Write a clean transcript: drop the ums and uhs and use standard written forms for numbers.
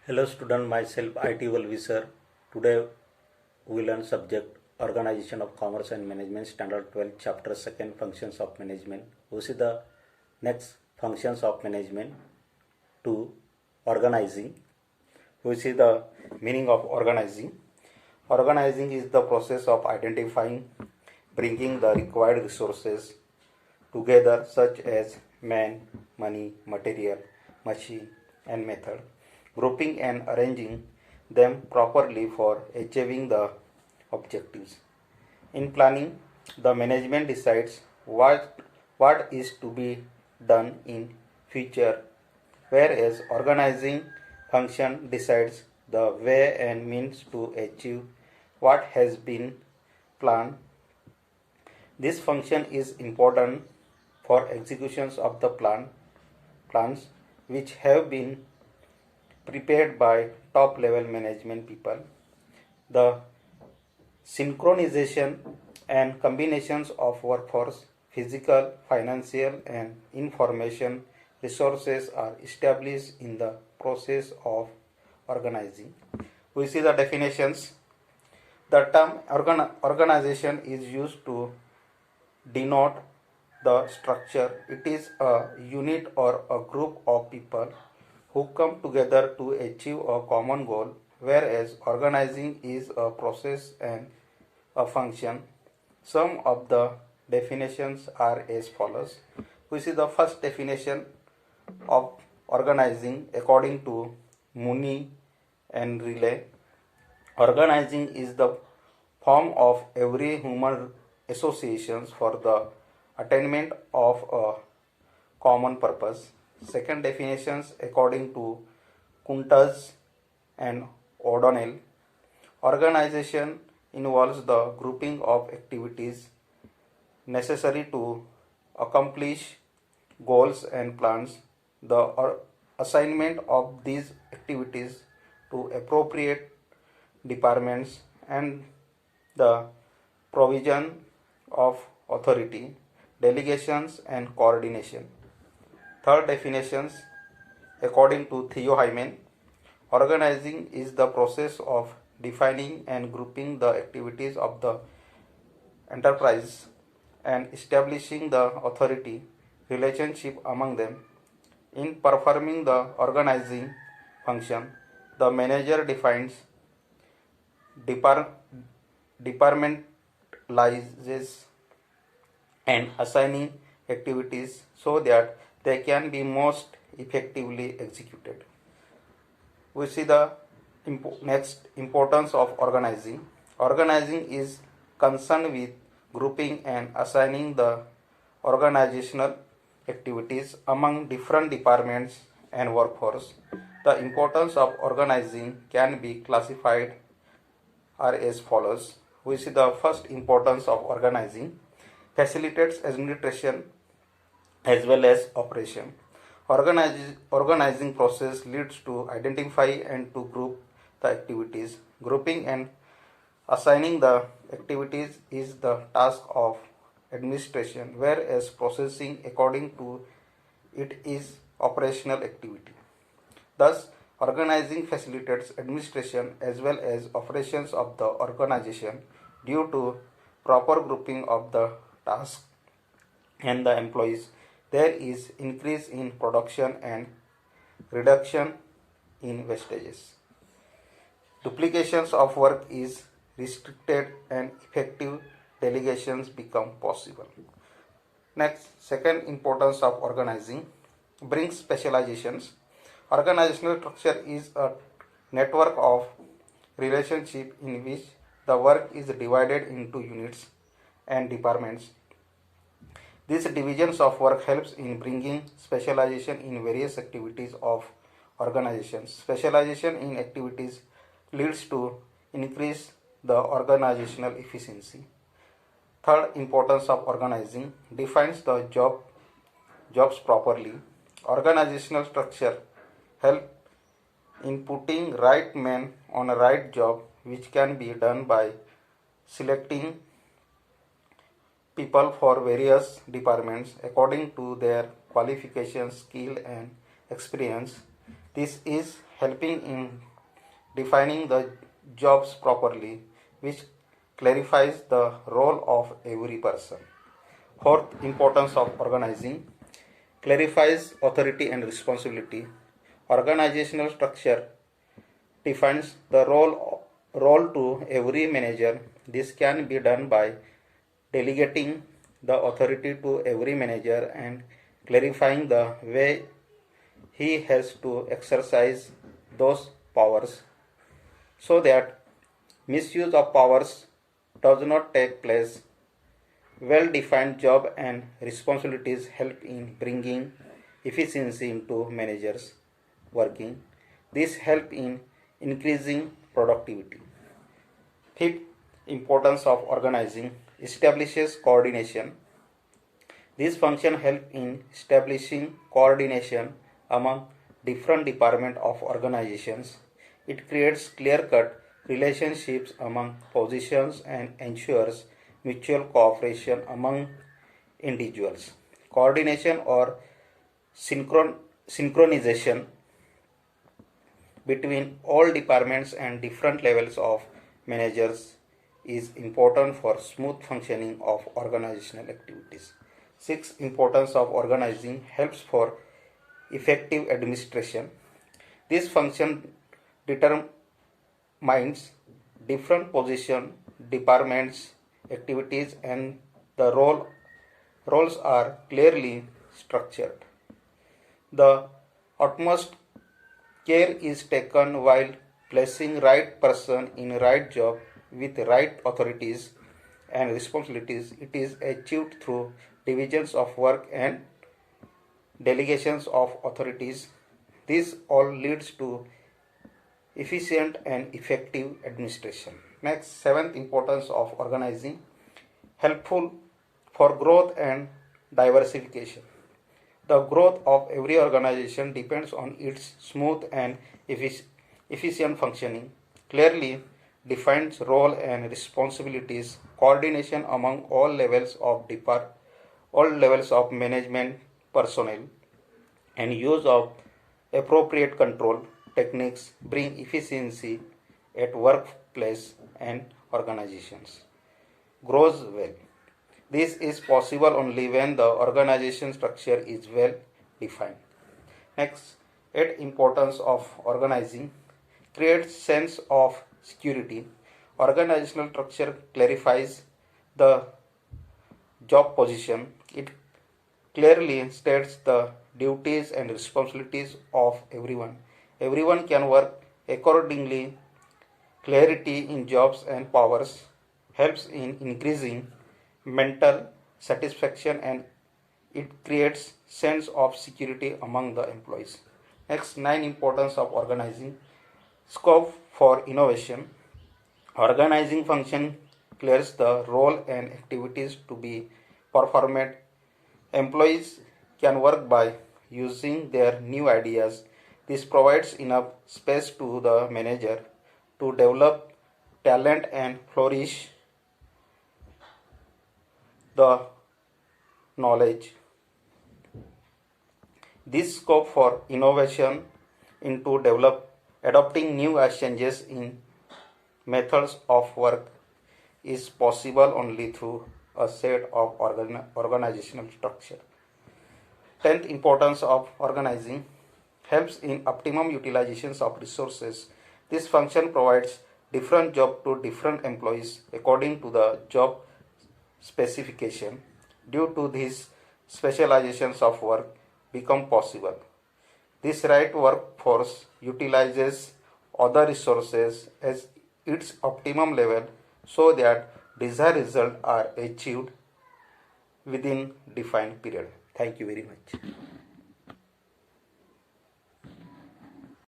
Hello student, myself IT Valvisar. Today we learn subject Organization of Commerce and Management Standard 12 Chapter 2nd Functions of Management. We see the next functions of management to organizing. We see the meaning of organizing. Organizing is the process of identifying, bringing the required resources together such as man, money, material, machine and method, grouping and arranging them properly for achieving the objectives. In planning, the management decides what is to be done in future, whereas organizing function decides the way and means to achieve what has been planned. This function is important for executions of the plans which have been prepared by top level management people. The synchronization and combinations of workforce, physical, financial and information resources are established in the process of organizing. We see the definitions. The term organization is used to denote the structure. It is a unit or a group of people who come together to achieve a common goal, whereas organizing is a process and a function. Some of the definitions are as follows. We see the first definition of organizing according to Mooney and Riley. Organizing is the form of every human associations for the attainment of a common purpose. Second definitions according to Kuntas and O'Donnell. Organization involves the grouping of activities necessary to accomplish goals and plans, the assignment of these activities to appropriate departments, and the provision of authority, delegations, and coordination. Third definitions according to Theo Hyman. Organizing is the process of defining and grouping the activities of the enterprise and establishing the authority relationship among them. In performing the organizing function, the manager defines, departmentalizes, and assigning activities so that they can be most effectively executed. We see the next importance of organizing. Organizing is concerned with grouping and assigning the organizational activities among different departments and workforce. The importance of organizing can be classified are as follows. We see the first importance of organizing: facilitates administration as well as operation. Organizing process leads to identify and to group the activities. Grouping and assigning the activities is the task of administration, whereas processing according to it is operational activity. Thus, organizing facilitates administration as well as operations of the organization due to proper grouping of the tasks and the employees. There is increase in production and reduction in wastages. Duplications of work is restricted and effective delegations become possible. Next, second importance of organizing: brings specializations. Organizational structure is a network of relationship in which the work is divided into units and departments. These divisions of work helps in bringing specialization in various activities of organizations. Specialization in activities leads to increase the organizational efficiency. Third importance of organizing: defines the jobs properly. Organizational structure help in putting right man on a right job, which can be done by selecting people for various departments according to their qualifications, skill and experience. This is helping in defining the jobs properly, which clarifies the role of every person. Fourth importance of organizing clarifies authority and responsibility. Organizational structure defines the role to every manager. This can be done by delegating the authority to every manager and clarifying the way he has to exercise those powers so that misuse of powers does not take place. Well defined job and responsibilities help in bringing efficiency into managers working. This help in increasing productivity. Fifth importance of organizing establishes coordination. This function help in establishing coordination among different departments of organizations. It creates clear-cut relationships among positions and ensures mutual cooperation among individuals. Coordination or synchronization between all departments and different levels of managers is important for smooth functioning of organizational activities. Sixth importance of organizing helps for effective administration. This function determines different position, departments, activities, and the roles are clearly structured. The utmost care is taken while placing right person in right job with right authorities and responsibilities. It is achieved through divisions of work and delegations of authorities. This all leads to efficient and effective administration. Next, seventh importance of organizing helpful for growth and diversification. The growth of every organization depends on its smooth and efficient functioning. Clearly defines role and responsibilities, coordination among all levels of management personnel, and use of appropriate control techniques bring efficiency at workplace and organizations. Grows well. This is possible only when the organization structure is well defined. Next, eighth importance of organizing creates sense of security. Organizational structure clarifies the job position. It clearly states the duties and responsibilities of everyone. Everyone can work accordingly. Clarity in jobs and powers helps in increasing mental satisfaction and it creates sense of security among the employees. Next, nine importance of organizing scope for innovation. Organizing function clears the role and activities to be performed. Employees can work by using their new ideas. This provides enough space to the manager to develop talent and flourish the knowledge. This scope for innovation into develop adopting new changes in methods of work is possible only through a set of organizational structure. Tenth importance of organizing helps in optimum utilizations of resources. This function provides different job to different employees according to the job specification. Due to these specializations of work become possible. This right workforce utilizes other resources at its optimum level so that desired results are achieved within defined period. Thank you very much.